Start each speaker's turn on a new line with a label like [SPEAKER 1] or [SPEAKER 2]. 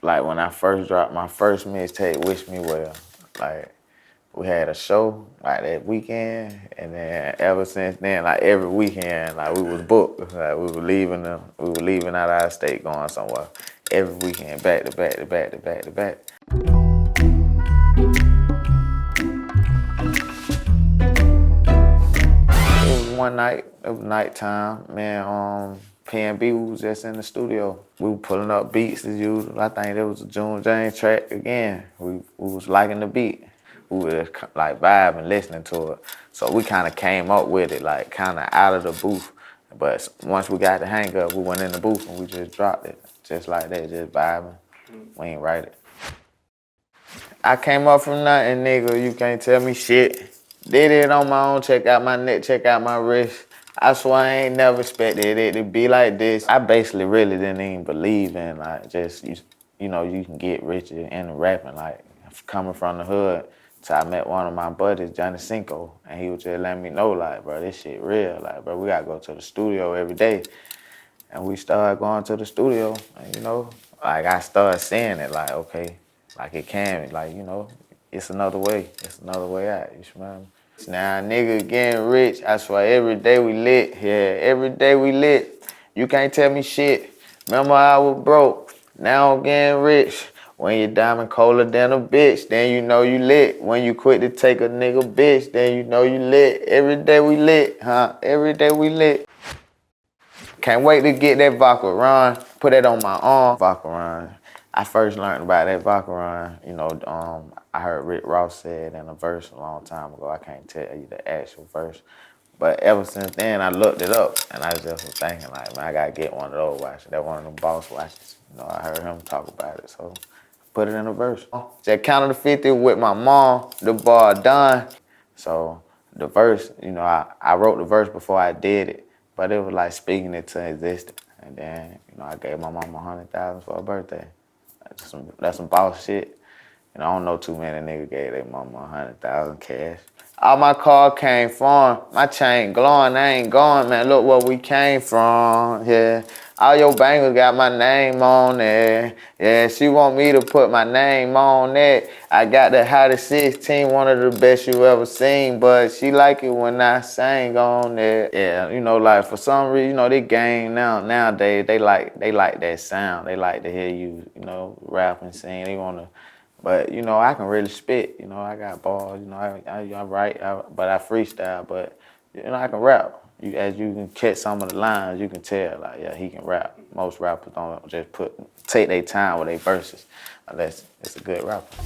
[SPEAKER 1] Like when I first dropped my first mixtape, Wish Me Well, like we had a show like that weekend, and then ever since then, like every weekend, like we was booked. Like we were leaving out of our state, going somewhere. Every weekend, back to back to back to back to back. It was one night, it was nighttime, man, PnB, we was just in the studio. We were pulling up beats as usual. I think there was a June James track again. We was liking the beat. We was like vibing, listening to it. So we kind of came up with it, like kind of out of the booth. But once we got the hang up, we went in the booth and we just dropped it. Just like that, just vibing. We ain't write it. I came up from nothing, nigga, you can't tell me shit. Did it on my own, check out my neck, check out my wrist. I swear I ain't never expected it to be like this. I basically really didn't even believe in like just, you know, you can get richer in rapping, like coming from the hood. So I met one of my buddies, Johnny Cinco, and he was just letting me know like, bro, this shit real. Like, bro, we gotta go to the studio every day. And we started going to the studio, and you know, like I started seeing it like, okay, like it can, like, you know, it's another way out, you smell me? Now, nigga getting rich, I swear every day we lit, yeah, every day we lit. You can't tell me shit. Remember I was broke, now I'm getting rich. When you diamond colder than a bitch, then you know you lit. When you quit to take a nigga bitch, then you know you lit. Every day we lit, huh? Every day we lit. Can't wait to get that vodka run, put that on my arm. Vodka run. I first learned about that vodka run, you know, I heard Rick Ross say it in a verse a long time ago. I can't tell you the actual verse. But ever since then, I looked it up, and I just was thinking, like, man, I gotta get one of those watches. That one of them boss watches. You know, I heard him talk about it, so put it in a verse. Just counted to 50 with my mom, the bar done. So the verse, you know, I wrote the verse before I did it, but it was like speaking it to existence. And then, you know, I gave my mom $100,000 for her birthday. That's some boss shit. And I don't know too many niggas gave their mama 100,000 cash. All my car came from, my chain glowing, I ain't going, man, look where we came from, yeah. All your bangers got my name on there, yeah, she want me to put my name on it. I got the hottest 16, one of the best you ever seen, but she like it when I sang on it. Yeah, you know, like for some reason, you know, they gang nowadays, they like that sound. They like to hear you, you know, rap and sing. They wanna. But, you know, I can really spit. You know, I got balls. You know, I write, but I freestyle. But, you know, I can rap. As you can catch some of the lines, you can tell, like, yeah, he can rap. Most rappers don't just take their time with their verses unless it's a good rapper.